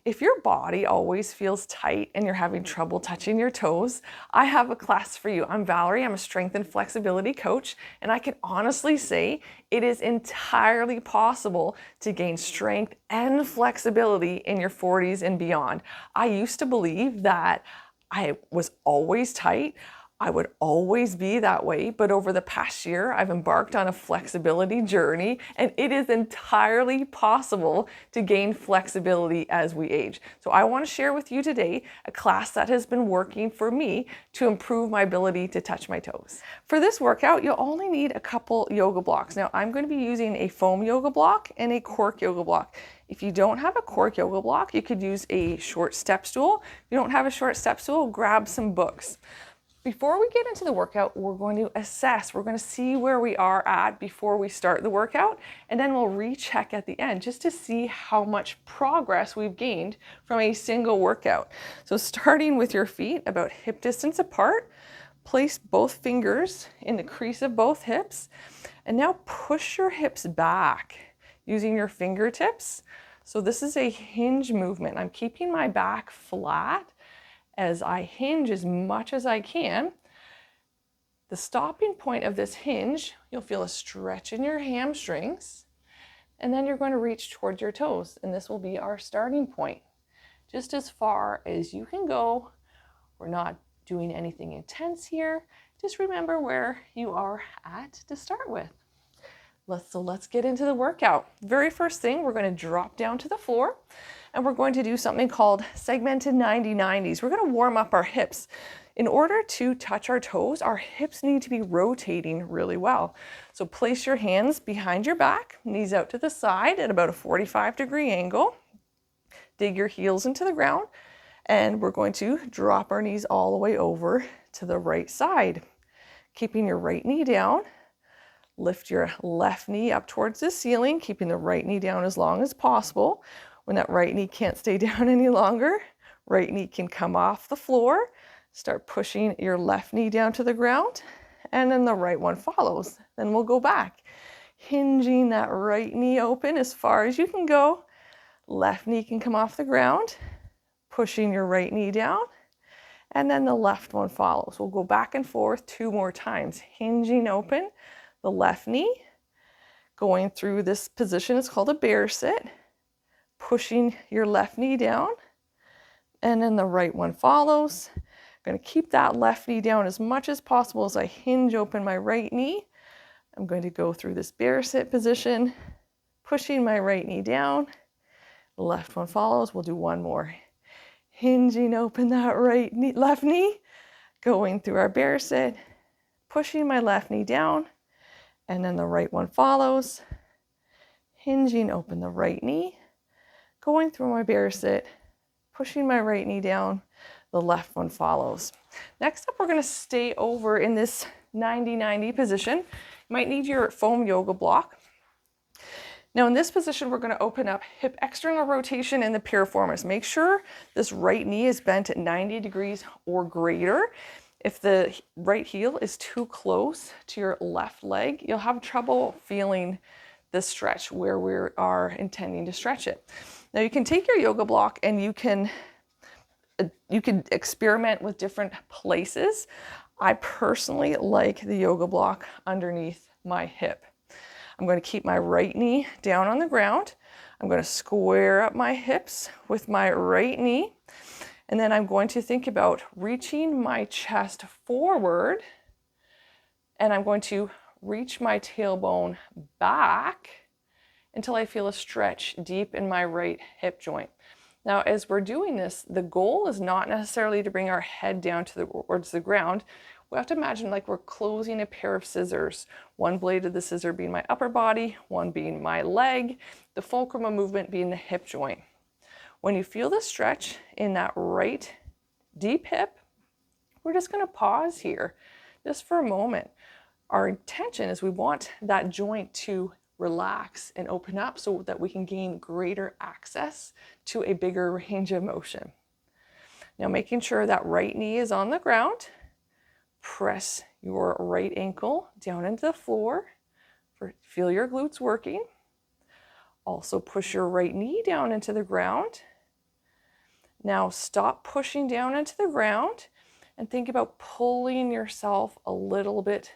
If your body always feels tight and you're having trouble touching your toes, I have a class for you. I'm Valerie, I'm a strength and flexibility coach, and I can honestly say it is entirely possible to gain strength and flexibility in your 40s and beyond. I used to believe that I was always tight. I would always be that way, but over the past year, I've embarked on a flexibility journey, and it is entirely possible to gain flexibility as we age. So I want to share with you today a class that has been working for me to improve my ability to touch my toes. For this workout, you'll only need a couple yoga blocks. Now, I'm going to be using a foam yoga block and a cork yoga block. If you don't have a cork yoga block, you could use a short step stool. If you don't have a short step stool, grab some books. Before we get into the workout, we're going to assess. We're going to see where we are at before we start the workout, and then we'll recheck at the end just to see how much progress we've gained from a single workout. So starting with your feet about hip distance apart, place both fingers in the crease of both hips, and now push your hips back using your fingertips. So this is a hinge movement. I'm keeping my back flat as I hinge as much as I can. The stopping point of this hinge, you'll feel a stretch in your hamstrings, and then you're going to reach towards your toes, and this will be our starting point. Just as far as you can go. We're not doing anything intense here. Just remember where you are at to start with. Let's get into the workout. Very first thing, we're going to drop down to the floor, and we're going to do something called segmented 90-90s. We're going to warm up our hips. In order to touch our toes, our hips need to be rotating really well. So place your hands behind your back, knees out to the side at about a 45-degree angle. Dig your heels into the ground, and we're going to drop our knees all the way over to the right side. Keeping your right knee down. Lift your left knee up towards the ceiling, keeping the right knee down as long as possible. When that right knee can't stay down any longer, right knee can come off the floor. Start pushing your left knee down to the ground, and then the right one follows. Then we'll go back, hinging that right knee open as far as you can go. Left knee can come off the ground, pushing your right knee down, and then the left one follows. We'll go back and forth 2 more times, hinging open the left knee, going through this position. It's called a bear sit, pushing your left knee down, and then the right one follows. I'm going to keep that left knee down as much as possible as I hinge open my right knee. I'm going to go through this bear sit position, pushing my right knee down. The left one follows. We'll do one more. Hinging open that left knee, going through our bear sit, pushing my left knee down, and then the right one follows. Hinging open the right knee, going through my bear sit, pushing my right knee down, the left one follows. Next up, we're going to stay over in this 90-90 position. You might need your foam yoga block. Now in this position, we're going to open up hip external rotation in the piriformis. Make sure this right knee is bent at 90 degrees or greater. If the right heel is too close to your left leg, you'll have trouble feeling the stretch where we are intending to stretch it. Now you can take your yoga block and you can experiment with different places. I personally like the yoga block underneath my hip. I'm going to keep my right knee down on the ground. I'm going to square up my hips with my right knee. And then I'm going to think about reaching my chest forward, and I'm going to reach my tailbone back until I feel a stretch deep in my right hip joint. Now, as we're doing this, the goal is not necessarily to bring our head down towards the ground. We have to imagine like we're closing a pair of scissors. One blade of the scissor being my upper body, one being my leg, the fulcrum of movement being the hip joint. When you feel the stretch in that right deep hip, we're just going to pause here just for a moment. Our intention is we want that joint to relax and open up so that we can gain greater access to a bigger range of motion. Now making sure that right knee is on the ground, press your right ankle down into the floor. Feel your glutes working. Also push your right knee down into the ground. Now stop pushing down into the ground and think about pulling yourself a little bit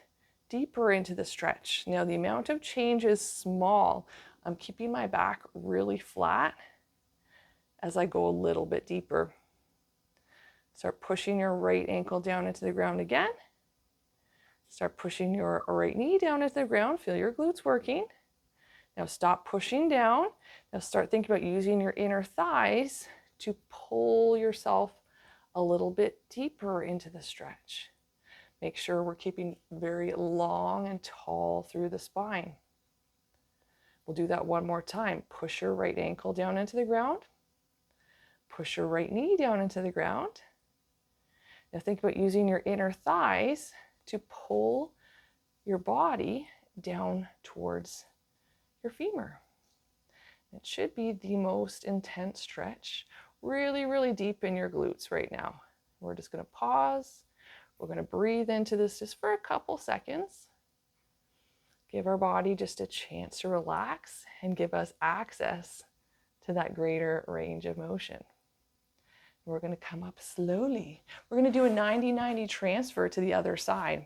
deeper into the stretch. Now the amount of change is small. I'm keeping my back really flat as I go a little bit deeper. Start pushing your right ankle down into the ground again. Start pushing your right knee down into the ground. Feel your glutes working. Now stop pushing down. Now start thinking about using your inner thighs to pull yourself a little bit deeper into the stretch. Make sure we're keeping very long and tall through the spine. We'll do that one more time. Push your right ankle down into the ground. Push your right knee down into the ground. Now think about using your inner thighs to pull your body down towards your femur. It should be the most intense stretch. Really, really deep in your glutes right now. We're just going to pause. We're going to breathe into this just for a couple seconds. Give our body just a chance to relax and give us access to that greater range of motion. We're going to come up slowly. We're going to do a 90-90 transfer to the other side.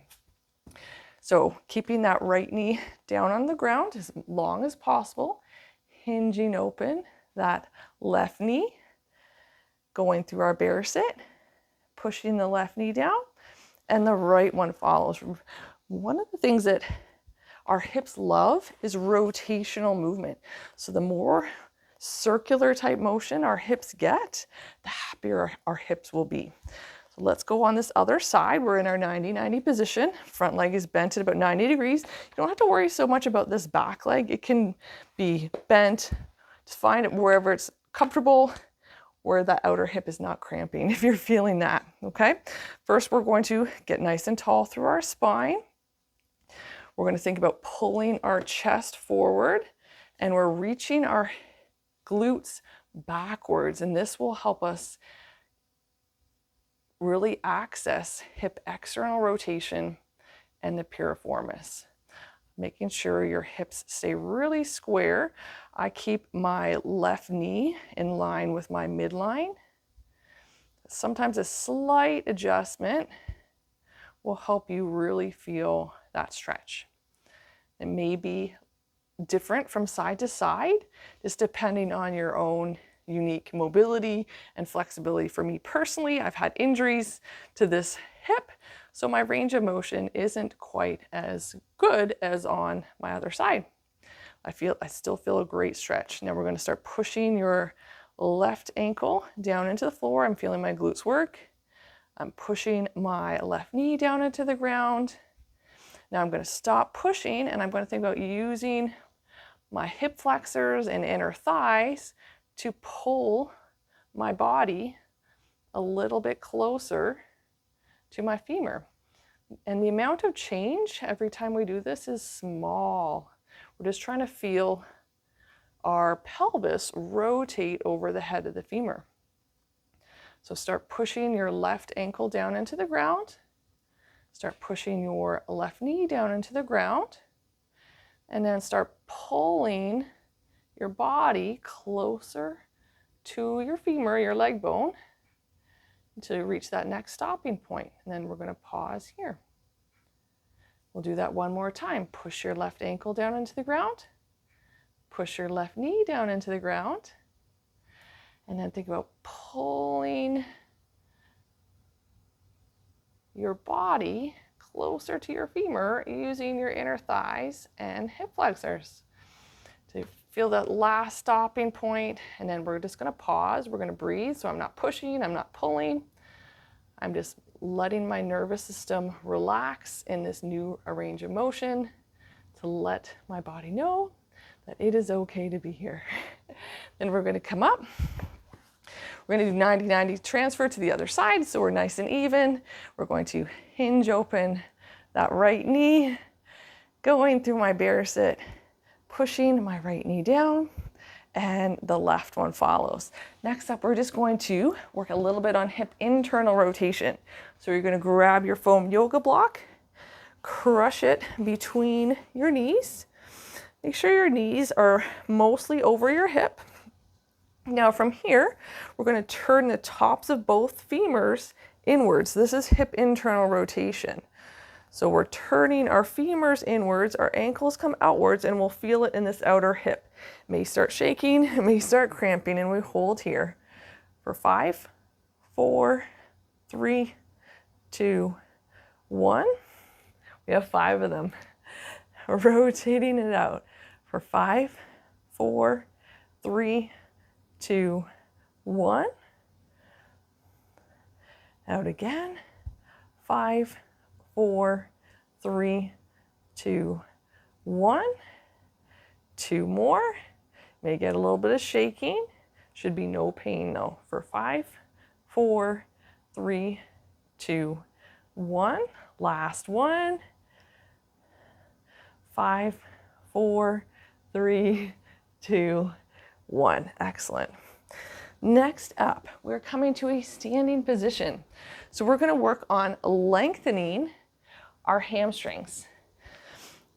So keeping that right knee down on the ground as long as possible, hinging open that left knee, going through our bear sit, pushing the left knee down, and the right one follows. One of the things that our hips love is rotational movement. So the more circular type motion our hips get, the happier our hips will be. So let's go on this other side. We're in our 90-90 position. Front leg is bent at about 90 degrees. You don't have to worry so much about this back leg. It can be bent. Just find it wherever it's comfortable, where that outer hip is not cramping, if you're feeling that, okay? First, we're going to get nice and tall through our spine. We're going to think about pulling our chest forward, and we're reaching our glutes backwards, and this will help us really access hip external rotation and the piriformis. Making sure your hips stay really square. I keep my left knee in line with my midline. Sometimes a slight adjustment will help you really feel that stretch. It may be different from side to side, just depending on your own unique mobility and flexibility. For me personally, I've had injuries to this hip, so my range of motion isn't quite as good as on my other side. I still feel a great stretch. Now we're going to start pushing your left ankle down into the floor. I'm feeling my glutes work. I'm pushing my left knee down into the ground. Now I'm going to stop pushing, and I'm going to think about using my hip flexors and inner thighs to pull my body a little bit closer to my femur. And the amount of change every time we do this is small. We're just trying to feel our pelvis rotate over the head of the femur. So start pushing your left ankle down into the ground. Start pushing your left knee down into the ground. And then start pulling your body closer to your femur, your leg bone, to reach that next stopping point. And then we're going to pause here. We'll do that one more time. Push your left ankle down into the ground. Push your left knee down into the ground. And then think about pulling your body closer to your femur using your inner thighs and hip flexors. So feel that last stopping point, and then we're just going to pause. We're going to breathe. So I'm not pushing, I'm not pulling. I'm just letting my nervous system relax in this new range of motion to let my body know that it is okay to be here. Then we're going to come up. We're going to do 90-90 transfer to the other side, so we're nice and even. We're going to hinge open that right knee, going through my bear sit, pushing my right knee down, and the left one follows. Next up, we're just going to work a little bit on hip internal rotation. So you're going to grab your foam yoga block, crush it between your knees. Make sure your knees are mostly over your hip. Now from here, we're going to turn the tops of both femurs inwards. This is hip internal rotation. So we're turning our femurs inwards, our ankles come outwards, and we'll feel it in this outer hip. It may start shaking, it may start cramping, and we hold here for 5, 4, 3, 2, 1. We have 5 of them. Rotating it out for 5, 4, 3, 2, 1. Out again. 5, 4, 3, 2, 1. 2 more. May get a little bit of shaking. Should be no pain though. For 5, 4, 3, 2, 1. Last one. 5, 4, 3, 2, 1. Excellent. Next up, we're coming to a standing position. So we're going to work on lengthening our hamstrings.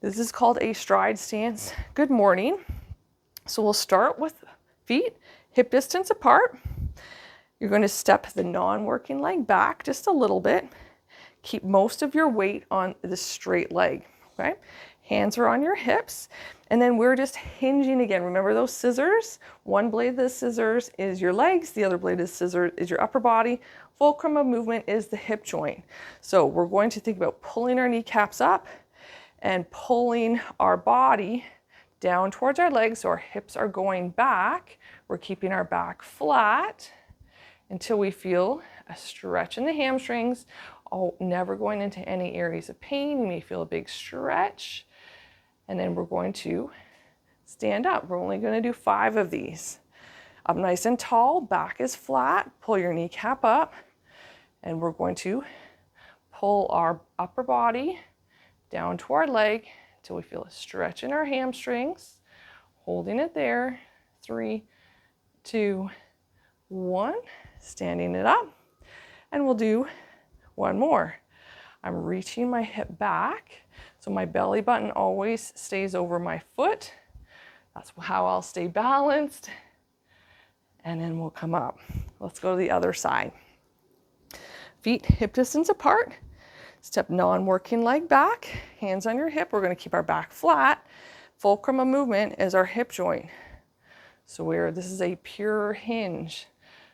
This is called a stride stance. Good morning. So we'll start with feet hip distance apart. You're going to step the non-working leg back just a little bit. Keep most of your weight on the straight leg, okay? Hands are on your hips, and then we're just hinging again. Remember those scissors? One blade of the scissors is your legs, the other blade of the scissors is your upper body. Fulcrum of movement is the hip joint. So we're going to think about pulling our kneecaps up and pulling our body down towards our legs, so our hips are going back. We're keeping our back flat until we feel a stretch in the hamstrings. Oh, never going into any areas of pain. You may feel a big stretch. And then we're going to stand up. We're only going to do 5 of these. Up nice and tall, back is flat. Pull your kneecap up. And we're going to pull our upper body down to our leg until we feel a stretch in our hamstrings. Holding it there. 3, 2, 1. Standing it up. And we'll do one more. I'm reaching my hip back, so my belly button always stays over my foot. That's how I'll stay balanced. And then we'll come up. Let's go to the other side. Feet hip distance apart. Step non-working leg back. Hands on your hip. We're going to keep our back flat. Fulcrum of movement is our hip joint. So this is a pure hinge.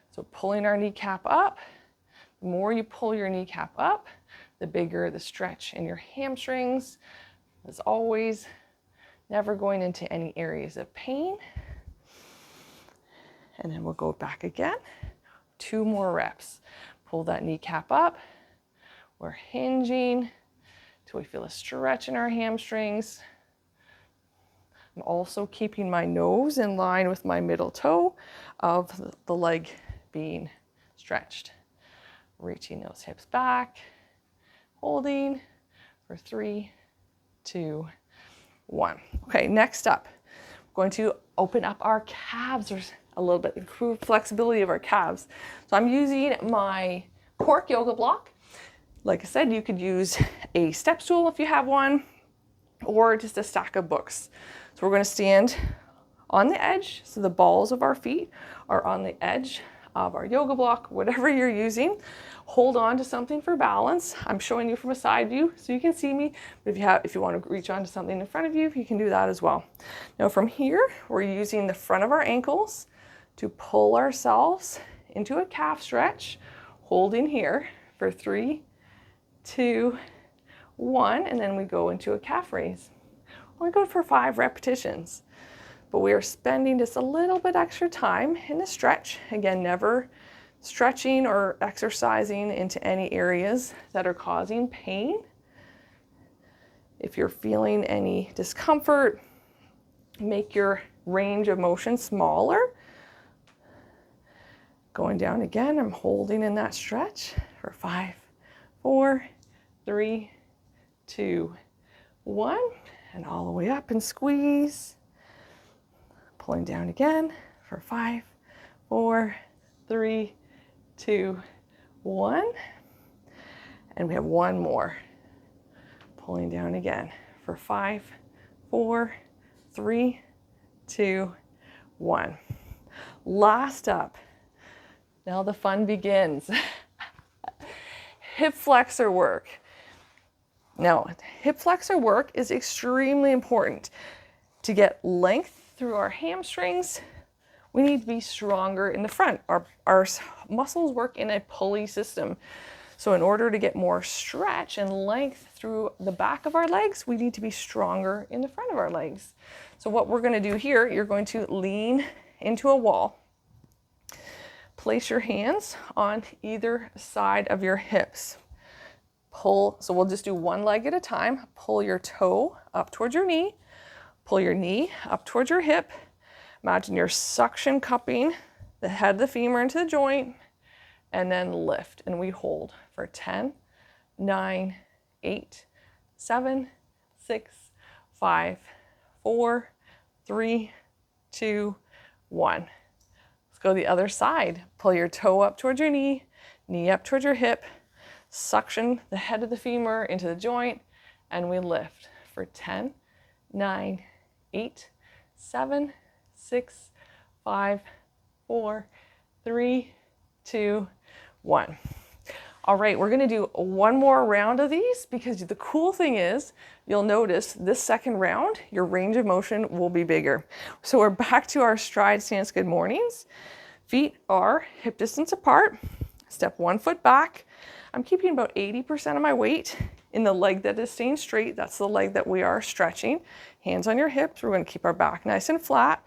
So pulling our kneecap up. The more you pull your kneecap up, the bigger the stretch in your hamstrings. As always, never going into any areas of pain. And then we'll go back again. 2 more reps. Pull that kneecap up. We're hinging till we feel a stretch in our hamstrings. I'm also keeping my nose in line with my middle toe of the leg being stretched. Reaching those hips back, holding for 3, 2, 1. Okay, next up, we're going to open up our calves. There's a little bit improved flexibility of our calves. So I'm using my cork yoga block. Like I said, you could use a step stool if you have one, or just a stack of books. So we're going to stand on the edge, so the balls of our feet are on the edge of our yoga block, whatever you're using. Hold on to something for balance. I'm showing you from a side view so you can see me, but if you want to reach onto something in front of you, you can do that as well. Now from here, we're using the front of our ankles to pull ourselves into a calf stretch, holding here for 3, 2, 1, and then we go into a calf raise. We're going for 5 repetitions. But we are spending just a little bit extra time in the stretch. Again, never stretching or exercising into any areas that are causing pain. If you're feeling any discomfort, make your range of motion smaller. Going down again, I'm holding in that stretch for 5, 4, 3, 2, 1, and all the way up and squeeze. Pulling down again for 5, 4, 3, 2, 1. And we have one more. Pulling down again for 5, 4, 3, 2, 1. Last up, now the fun begins. Hip flexor work. Now, hip flexor work is extremely important. To get length through our hamstrings, we need to be stronger in the front. Our muscles work in a pulley system. So in order to get more stretch and length through the back of our legs, we need to be stronger in the front of our legs. So what we're going to do here, you're going to lean into a wall. Place your hands on either side of your hips. Pull, so we'll just do one leg at a time. Pull your toe up towards your knee. Pull your knee up towards your hip. Imagine you're suction cupping the head of the femur into the joint, and then lift. And we hold for 10, 9, 8, 7, 6, 5, 4, 3, 2, 1. Go the other side. Pull your toe up towards your knee up towards your hip, suction the head of the femur into the joint, and we lift for 10, 9, 8, 7, 6, 5, 4, 3, 2, 1. All right, we're gonna do one more round of these because the cool thing is, you'll notice this second round, your range of motion will be bigger. So we're back to our stride stance good mornings. Feet are hip distance apart. Step 1 foot back. I'm keeping about 80% of my weight in the leg that is staying straight. That's the leg that we are stretching. Hands on your hips. We're gonna keep our back nice and flat.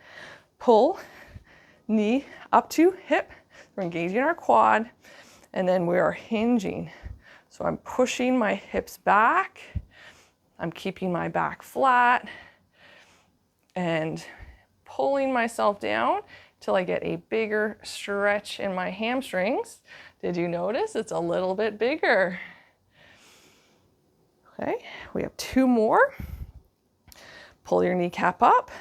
Pull, knee up to hip. We're engaging our quad. And then we are hinging. So I'm pushing my hips back. I'm keeping my back flat and pulling myself down till I get a bigger stretch in my hamstrings. Did you notice it's a little bit bigger? Okay, we have 2 more. Pull your kneecap up,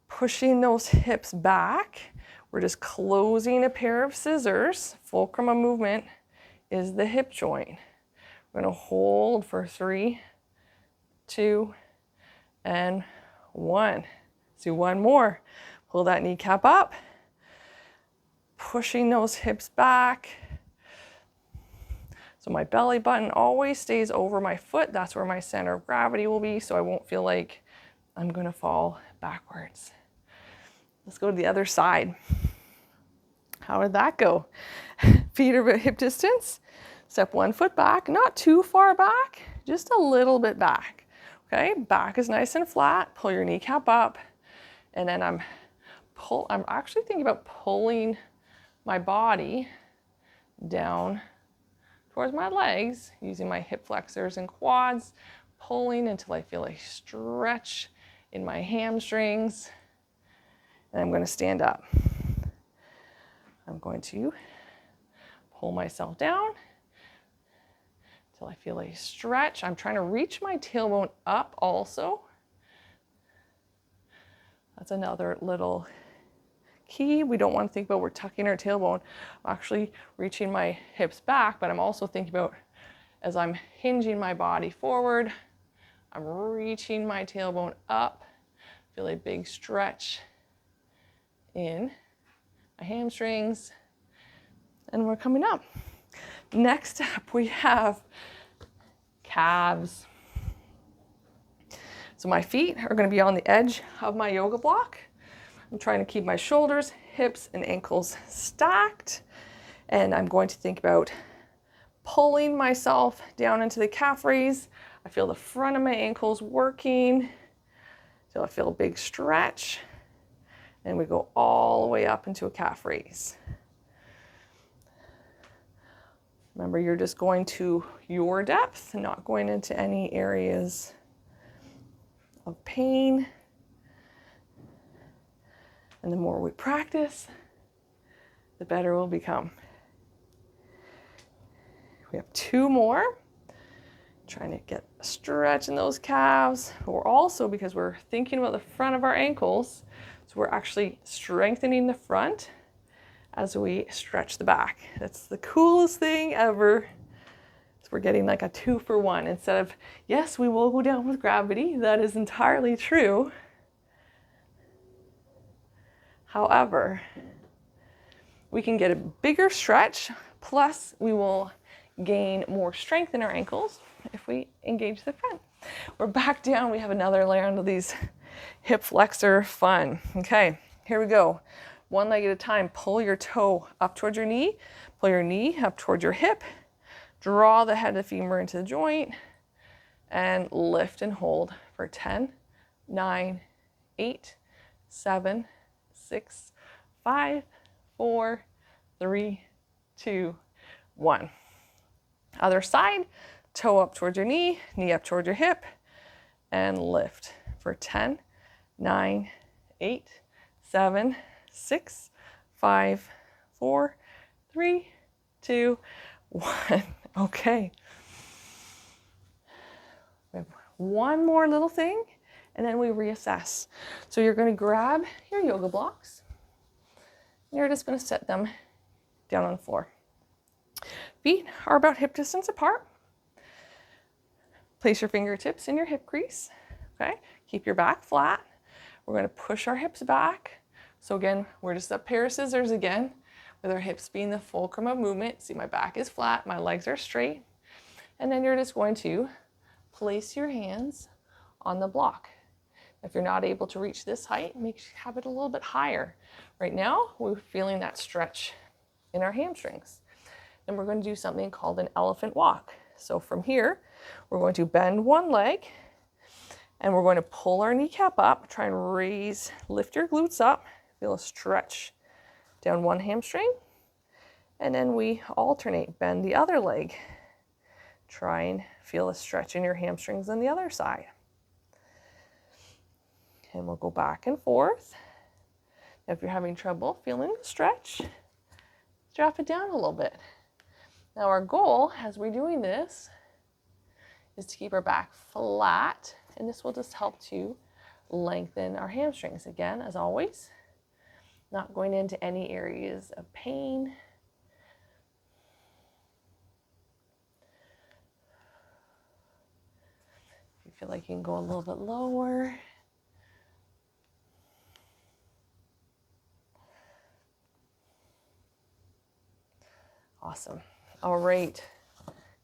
pushing those hips back. We're just closing a pair of scissors. Fulcrum of movement is the hip joint. We're going to hold for 3, 2, and 1. Let's do one more. Pull that kneecap up, pushing those hips back. So my belly button always stays over my foot. That's where my center of gravity will be, so I won't feel like I'm going to fall backwards. Let's go to the other side. How did that go? Feet are at hip distance. Step 1 foot back, not too far back, just a little bit back. Okay, back is nice and flat. Pull your kneecap up, and then I'm actually thinking about pulling my body down towards my legs using my hip flexors and quads, pulling until I feel a stretch in my hamstrings. And I'm going to stand up. I'm going to pull myself down until I feel a stretch. I'm trying to reach my tailbone up also. That's another little key. We don't want to think about we're tucking our tailbone. I'm actually reaching my hips back, but I'm also thinking about as I'm hinging my body forward, I'm reaching my tailbone up. Feel a big stretch in my hamstrings, and we're coming up. Next up, we have calves. So my feet are going to be on the edge of my yoga block. I'm trying to keep my shoulders, hips, and ankles stacked, and I'm going to think about pulling myself down into the calf raise. I feel the front of my ankles working, so I feel a big stretch. And we go all the way up into a calf raise. Remember, you're just going to your depth, not going into any areas of pain. And the more we practice, the better we'll become. We have 2 more. Trying to get a stretch in those calves. But we're also, because we're thinking about the front of our ankles, so we're actually strengthening the front as we stretch the back. That's the coolest thing ever. So we're getting like a 2 for 1. Instead of, yes, we will go down with gravity. That is entirely true. However, we can get a bigger stretch, plus we will gain more strength in our ankles if we engage the front. We're back down. We have another round of these hip flexor fun. Okay, here we go. One leg at a time. Pull your toe up towards your knee. Pull your knee up towards your hip. Draw the head of the femur into the joint and lift and hold for 10, 9, 8, 7, 6, 5, 4, 3, 2, 1. Other side, toe up towards your knee up towards your hip, and lift for 10, 9, 8, 7, 6, 5, 4, 3, 2, 1. Okay. We have one more little thing, and then we reassess. So you're going to grab your yoga blocks. You're just going to set them down on the floor. Feet are about hip distance apart. Place your fingertips in your hip crease. Okay, keep your back flat. We're going to push our hips back. So again, we're just a pair of scissors again, with our hips being the fulcrum of movement. See, my back is flat, my legs are straight. And then you're just going to place your hands on the block. If you're not able to reach this height, have it a little bit higher. Right now, we're feeling that stretch in our hamstrings. Then we're going to do something called an elephant walk. So from here, we're going to bend one leg, and we're going to pull our kneecap up, try and lift your glutes up, feel a stretch down one hamstring, and then we alternate, bend the other leg. Try and feel a stretch in your hamstrings on the other side. And we'll go back and forth. If you're having trouble feeling the stretch, drop it down a little bit. Now our goal as we're doing this is to keep our back flat, and this will just help to lengthen our hamstrings. Again, as always, not going into any areas of pain. If you feel like you can go a little bit lower. Awesome. All right,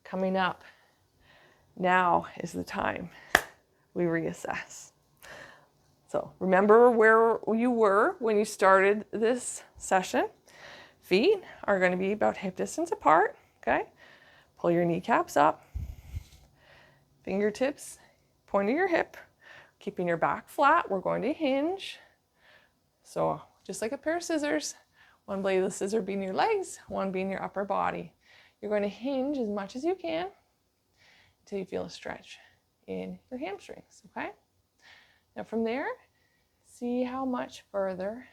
coming up, now is the time we reassess. So remember where you were when you started this session. Feet are going to be about hip distance apart, okay? Pull your kneecaps up, fingertips pointing your hip, keeping your back flat. We're going to hinge. So just like a pair of scissors, one blade of the scissor being your legs, one being your upper body. You're going to hinge as much as you can until you feel a stretch in your hamstrings, okay? Now from there, see how much further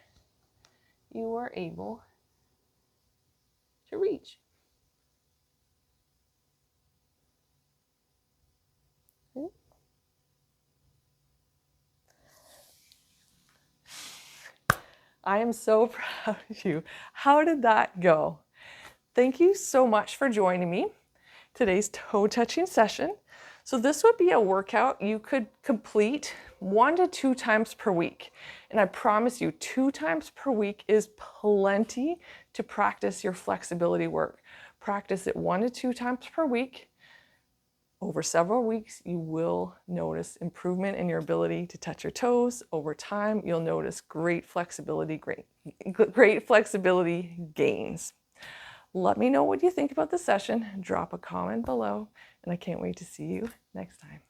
you are able to reach. I am so proud of you. How did that go? Thank you so much for joining me today's toe touching session. So this would be a workout you could complete 1 to 2 times per week. And I promise you, 2 times per week is plenty to practice your flexibility work. Practice it 1 to 2 times per week. Over several weeks, you will notice improvement in your ability to touch your toes. Over time, you'll notice great flexibility gains. Let me know what you think about the session. Drop a comment below, and I can't wait to see you next time.